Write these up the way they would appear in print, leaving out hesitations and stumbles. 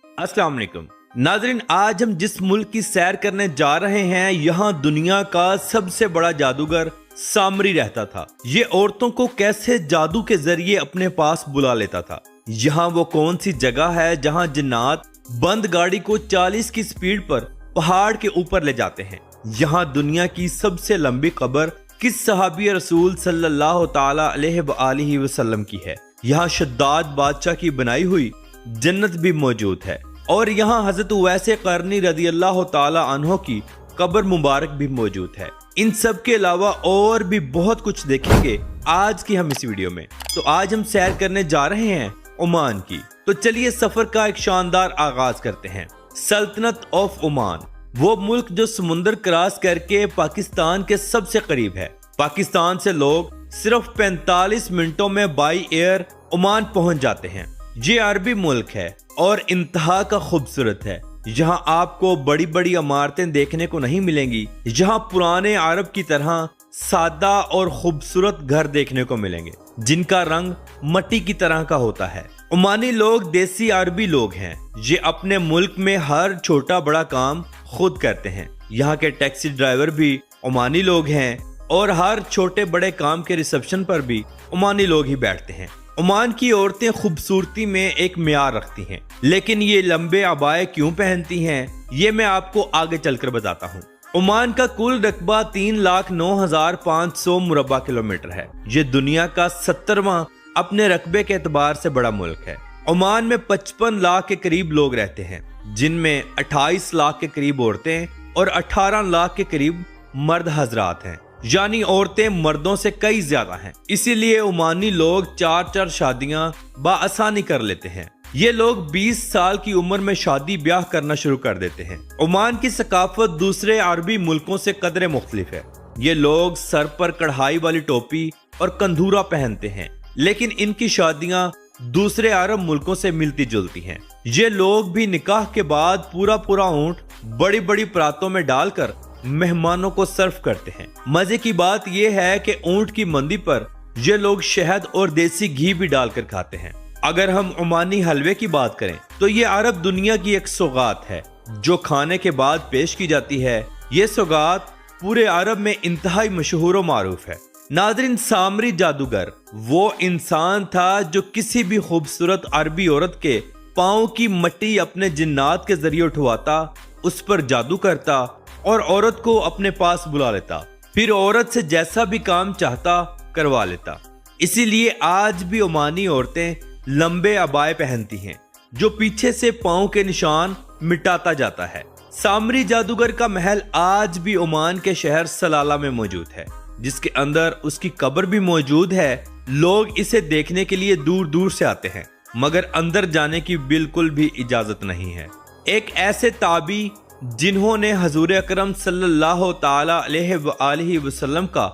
अस्सलाम वालेकुम नाज़रीन, आज हम जिस मुल्क की सैर करने जा रहे हैं, यहाँ दुनिया का सबसे बड़ा जादूगर सामरी रहता था। ये औरतों को कैसे जादू के जरिए अपने पास बुला लेता था। यहाँ वो कौन सी जगह है जहाँ जिन्नात बंद गाड़ी को 40 की स्पीड पर पहाड़ के ऊपर ले जाते हैं। यहाँ दुनिया की सबसे लंबी कब्र किस सहाबी रसूल सल्लल्लाहु ताला अलैहि वसल्लम की है। यहाँ शद्दाद बादशाह की बनाई हुई जन्नत भी मौजूद है और यहाँ हजरत उवैसे करनी रदी अल्लाह ताला अन्हो की कब्र मुबारक भी मौजूद है। इन सब के अलावा और भी बहुत कुछ देखेंगे आज की हम इस वीडियो में। तो आज हम सैर करने जा रहे हैं ओमान की। तो चलिए सफर का एक शानदार आगाज करते हैं। सल्तनत ऑफ ओमान, वो मुल्क जो समुंदर क्रॉस करके पाकिस्तान के सबसे करीब है। पाकिस्तान से लोग सिर्फ 45 मिनटों में बाई एयर ओमान पहुंच जाते हैं। ये अरबी मुल्क है और इंतहा का खूबसूरत है। यहाँ आपको बड़ी बड़ी इमारतें देखने को नहीं मिलेंगी। यहाँ पुराने अरब की तरह सादा और खूबसूरत घर देखने को मिलेंगे जिनका रंग मट्टी की तरह का होता है। ओमानी लोग देसी अरबी लोग हैं। ये अपने मुल्क में हर छोटा बड़ा काम खुद करते हैं। यहाँ के टैक्सी ड्राइवर भी ओमानी लोग हैं और हर छोटे बड़े काम के रिसेप्शन पर भी ओमानी लोग ही बैठते हैं। ओमान की औरतें खूबसूरती में एक मियार रखती हैं, लेकिन ये लंबे अबाए क्यों पहनती हैं ये मैं आपको आगे चलकर बताता हूँ। ओमान का कुल रकबा 3,09,500 मुरब्बा किलोमीटर है। ये दुनिया का 70वां अपने रकबे के एतबार से बड़ा मुल्क है। ओमान में 55 लाख के करीब लोग रहते हैं, जिनमें 28 लाख के करीब औरतें और 18 लाख के करीब मर्द हजरात हैं, यानी औरतें मर्दों से कई ज्यादा हैं। इसीलिए ओमानी लोग 4 शादियां बाआसानी कर लेते हैं। ये लोग 20 साल की उम्र में शादी ब्याह करना शुरू कर देते हैं। ओमान की सकाफत दूसरे अरबी मुल्कों से कदरे मुख्तलिफ है। ये लोग सर पर कढ़ाई वाली टोपी और कंधूरा पहनते हैं, लेकिन इनकी शादियां दूसरे अरब मुल्कों से मिलती जुलती हैं। ये लोग भी निकाह के बाद पूरा ऊंट बड़ी बड़ी परातों में डालकर मेहमानों को सर्व करते हैं। मजे की बात यह है कि ऊंट की मंदी पर ये लोग शहद और देसी घी भी डालकर खाते हैं। अगर हम ओमानी हलवे की बात करें तो ये अरब दुनिया की एक सौगात है जो खाने के बाद पेश की जाती है। ये सौगात पूरे अरब में इंतहाई मशहूर और मारूफ है। नाज़रीन, सामरी जादूगर वो इंसान था जो किसी भी खूबसूरत अरबी औरत के पाँव की मट्टी अपने जिन्नात के जरिए उठवाता, उस पर जादू करता और औरत को अपने पास बुला लेता, फिर औरत से जैसा भी काम चाहता करवा लेता। इसीलिए आज भी ओमानी औरतें लंबे अबाए पहनती हैं जो पीछे से पाँव के निशान मिटाता जाता है। सामरी जादूगर का महल आज भी ओमान के शहर सलाला में मौजूद है, जिसके अंदर उसकी कब्र भी मौजूद है। लोग इसे देखने के लिए दूर दूर से आते हैं, मगर अंदर जाने की बिल्कुल भी इजाजत नहीं है। एक ऐसे ताबी जिन्होंने हजूर अकरम सल्लल्लाहु ताला अलैहि वसल्लम का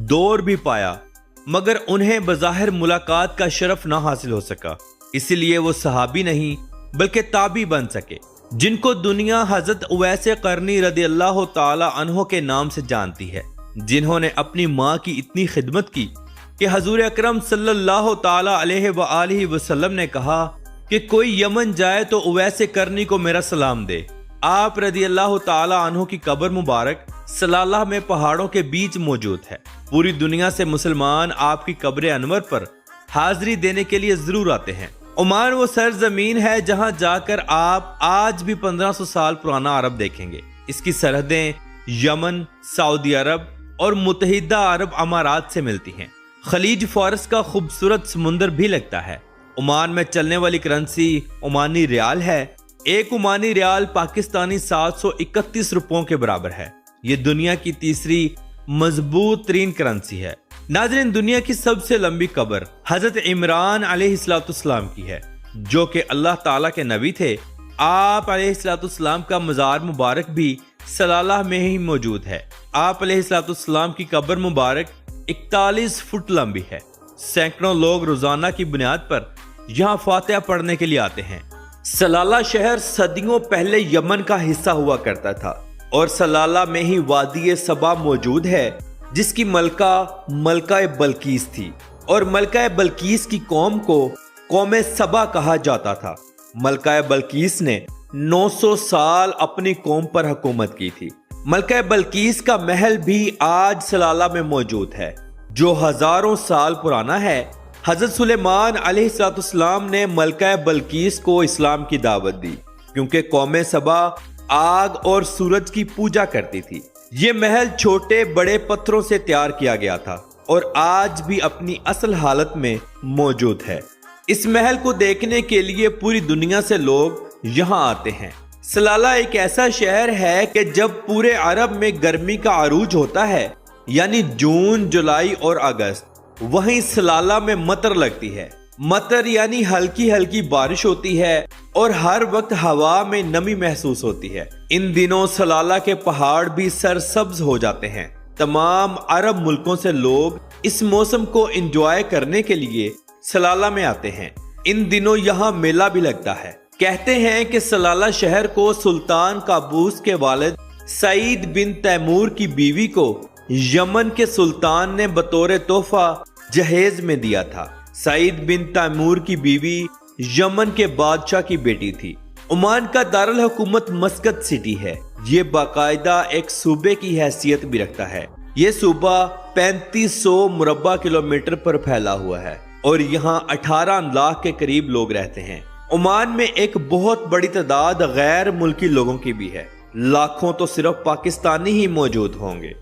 दौर भी पाया, मगर उन्हें बज़ाहिर मुलाकात का शरफ ना हासिल हो सका, इसलिए वो सहाबी नहीं बल्कि ताबी बन सके, जिनको दुनिया हजरत उवैसे करनी रदी अल्लाह ताला अन्हो के नाम से जानती है, जिन्होंने अपनी माँ की इतनी खिदमत की कि हजूर अकरम सल्लल्लाहु ताला अलैहि वसल्लम ने कहा कि कोई यमन जाए तो उवैसे करनी को मेरा सलाम दे। आप रदी अल्लाह ताला अन्हो की कब्र मुबारक सलाला में पहाड़ों के बीच मौजूद है। पूरी दुनिया से मुसलमान आपकी कब्र अनवर पर हाजिरी देने के लिए जरूर आते हैं। ओमान वो सरजमीन है जहां जाकर आप आज भी 1500 साल पुराना अरब देखेंगे। इसकी सरहदें यमन, सऊदी अरब और मुत्तहिदा अरब अमारात से मिलती हैं। खलीज फारस का खूबसूरत समुंदर भी लगता है। ओमान में चलने वाली करेंसी ओमानी रियाल है। एक ओमानी रियाल पाकिस्तानी 731 रुपयों के बराबर है। ये दुनिया की तीसरी मजबूत तरीन करेंसी है। नाज़रीन, दुनिया की सबसे लंबी कब्र हजरत इमरान अलैहिस्सलाम की है, जो कि अल्लाह ताला के नबी थे। आप अलैहिस्सलाम का मज़ार मुबारक भी सलाला में ही मौजूद है। आप अलैहिस्सलाम की कब्र मुबारक 41 फुट लंबी है। सैकड़ों लोग रोजाना की बुनियाद पर यहाँ फातिहा पढ़ने के लिए आते हैं। सलाला शहर सदियों पहले यमन का हिस्सा हुआ करता था और सलाला में ही वादी सबा मौजूद है, जिसकी मलका बल्कीस थी और मलका बल्कीस की कौम को कौम सबा कहा जाता था। ملکہ بلقیس نے 900 سال اپنی قوم پر حکومت کی تھی۔ ملکہ بلقیس کا محل بھی آج سلالہ میں موجود ہے جو ہزاروں سال پرانا ہے۔ حضرت سلیمان علیہ السلام نے ملکہ بلقیس کو اسلام کی دعوت دی کیونکہ قوم سبا آگ اور سورج کی پوجا کرتی تھی۔ یہ محل چھوٹے بڑے پتھروں سے تیار کیا گیا تھا اور آج بھی اپنی اصل حالت میں موجود ہے۔ اس محل کو دیکھنے کے لیے پوری دنیا سے لوگ یہاں آتے ہیں۔ سلالہ ایک ایسا شہر ہے کہ جب پورے عرب میں گرمی کا عروج ہوتا ہے یعنی جون، جولائی اور اگست، وہیں سلالہ میں مطر لگتی ہے۔ مطر یعنی ہلکی ہلکی بارش ہوتی ہے اور ہر وقت ہوا میں نمی محسوس ہوتی ہے۔ ان دنوں سلالہ کے پہاڑ بھی سرسبز ہو جاتے ہیں۔ تمام عرب ملکوں سے لوگ اس موسم کو انجوائے کرنے کے لیے سلالہ میں آتے ہیں۔ ان دنوں یہاں میلہ بھی لگتا ہے۔ کہتے ہیں کہ سلالہ شہر کو سلطان قابوس کے والد سعید بن تیمور کی بیوی کو یمن کے سلطان نے بطور تحفہ جہیز میں دیا تھا۔ سعید بن تیمور کی بیوی یمن کے بادشاہ کی بیٹی تھی۔ عمان کا دارالحکومت مسقط سٹی ہے۔ یہ باقاعدہ ایک صوبے کی حیثیت بھی رکھتا ہے۔ یہ صوبہ 3500 مربع کلومیٹر پر پھیلا ہوا ہے اور یہاں 18 لاکھ کے قریب لوگ رہتے ہیں۔ عمان میں ایک بہت بڑی تعداد غیر ملکی لوگوں کی بھی ہے۔ لاکھوں تو صرف پاکستانی ہی موجود ہوں گے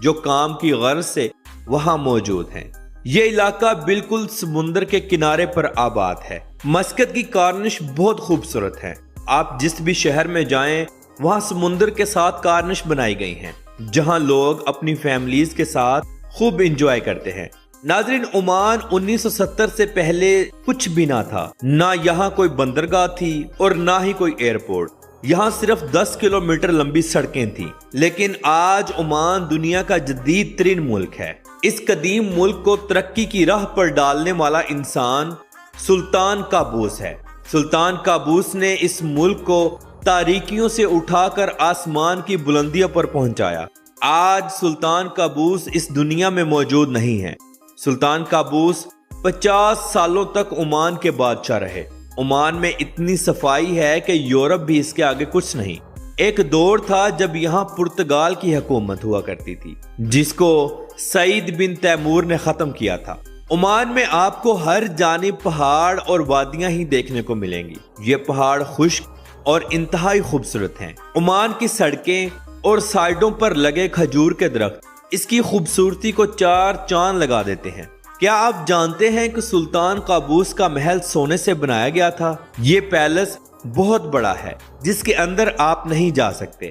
جو کام کی غرض سے وہاں موجود ہیں۔ یہ علاقہ بالکل سمندر کے کنارے پر آباد ہے۔ مسقط کی کارنش بہت خوبصورت ہے۔ آپ جس بھی شہر میں جائیں وہاں سمندر کے ساتھ کارنش بنائی گئی ہیں جہاں لوگ اپنی فیملیز کے ساتھ خوب انجوائے کرتے ہیں۔ ناظرین، عمان 1970 سے پہلے کچھ بھی نہ تھا۔ نہ یہاں کوئی بندرگاہ تھی اور نہ ہی کوئی ایئرپورٹ۔ یہاں صرف 10 کلومیٹر لمبی سڑکیں تھیں، لیکن آج عمان دنیا کا جدید ترین ملک ہے۔ اس قدیم ملک کو ترقی کی راہ پر ڈالنے والا انسان سلطان قابوس ہے۔ سلطان قابوس نے اس ملک کو تاریکیوں سے اٹھا کر آسمان کی بلندیوں پر پہنچایا۔ آج سلطان قابوس اس دنیا میں موجود نہیں ہے۔ سلطان قابوس 50 سالوں تک عمان کے بادشاہ رہے۔ عمان میں اتنی صفائی ہے کہ یورپ بھی اس کے آگے کچھ نہیں۔ ایک دور تھا جب یہاں پرتگال کی حکومت ہوا کرتی تھی جس کو سعید بن تیمور نے ختم کیا تھا۔ عمان میں آپ کو ہر جانب پہاڑ اور وادیاں ہی دیکھنے کو ملیں گی۔ یہ پہاڑ خشک اور انتہائی خوبصورت ہیں۔ عمان کی سڑکیں اور سائیڈوں پر لگے کھجور کے درخت اس کی خوبصورتی کو 4 چاند لگا دیتے ہیں۔ کیا آپ جانتے ہیں کہ سلطان قابوس کا محل سونے سے بنایا گیا تھا؟ یہ پیلس بہت بڑا ہے جس کے اندر آپ نہیں جا سکتے۔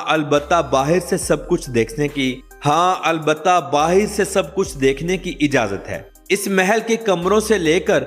البتہ باہر سے سب کچھ دیکھنے کی اجازت ہے۔ اس محل کے کمروں سے لے کر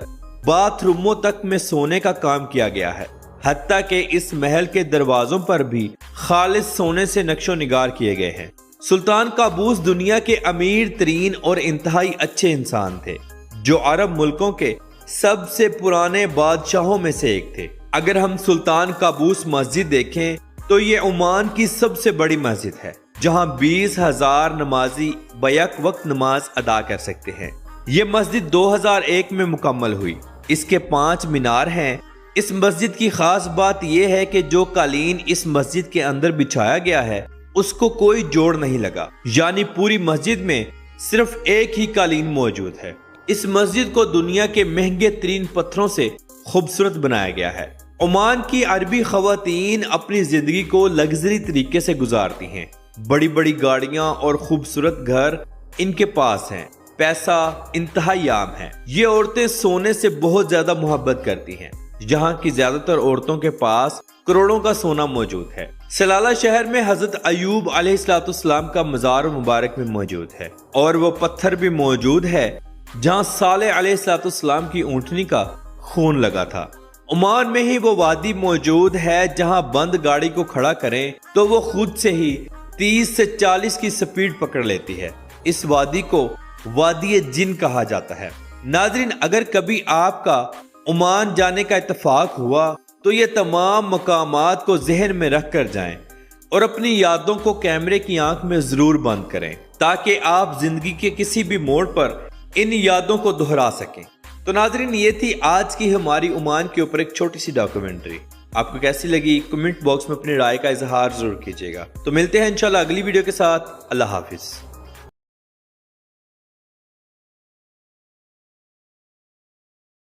باتھ روموں تک میں سونے کا کام کیا گیا ہے۔ حتیٰ کہ اس محل کے دروازوں پر بھی خالص سونے سے نقش و نگار کیے گئے ہیں۔ سلطان قابوس دنیا کے امیر ترین اور انتہائی اچھے انسان تھے جو عرب ملکوں کے سب سے پرانے بادشاہوں میں سے ایک تھے۔ اگر ہم سلطان قابوس مسجد دیکھیں تو یہ عمان کی سب سے بڑی مسجد ہے جہاں 20,000 نمازی بیک وقت نماز ادا کر سکتے ہیں۔ یہ مسجد 2001 میں مکمل ہوئی۔ اس کے 5 مینار ہیں۔ اس مسجد کی خاص بات یہ ہے کہ جو قالین اس مسجد کے اندر بچھایا گیا ہے اس کو کوئی جوڑ نہیں لگا، یعنی پوری مسجد میں صرف ایک ہی قالین موجود ہے۔ اس مسجد کو دنیا کے مہنگے ترین پتھروں سے خوبصورت بنایا گیا ہے۔ عمان کی عربی خواتین اپنی زندگی کو لگژری طریقے سے گزارتی ہیں۔ بڑی بڑی گاڑیاں اور خوبصورت گھر ان کے پاس ہیں۔ پیسہ انتہائی عام ہے۔ یہ عورتیں سونے سے بہت زیادہ محبت کرتی ہیں۔ جہاں کی زیادہ تر عورتوں کے پاس کروڑوں کا سونا موجود ہے۔ سلالہ شہر میں حضرت ایوب علیہ السلام کا مزار مبارک بھی موجود ہے اور وہ پتھر بھی موجود ہے جہاں صالح علیہ السلام کی اونٹنی کا خون لگا تھا۔ عمان میں ہی وہ وادی موجود ہے جہاں بند گاڑی کو کھڑا کریں تو وہ خود سے ہی 30 سے 40 کی سپیڈ پکڑ لیتی ہے۔ اس وادی کو وادی جن کہا جاتا ہے۔ ناظرین، اگر کبھی آپ کا عمان جانے کا اتفاق ہوا تو یہ تمام مقامات کو ذہن میں رکھ کر جائیں اور اپنی یادوں کو کیمرے کی آنکھ میں ضرور بند کریں تاکہ آپ زندگی کے کسی بھی موڑ پر ان یادوں کو دہرا سکیں۔ تو ناظرین یہ تھی آج کی ہماری عمان کے اوپر ایک چھوٹی سی ڈاکومنٹری. آپ کو کیسی لگی کمنٹ باکس میں اپنی رائے کا اظہار ضرور کیجیے گا. تو ملتے ہیں انشاءاللہ اگلی ویڈیو کے ساتھ. اللہ حافظ.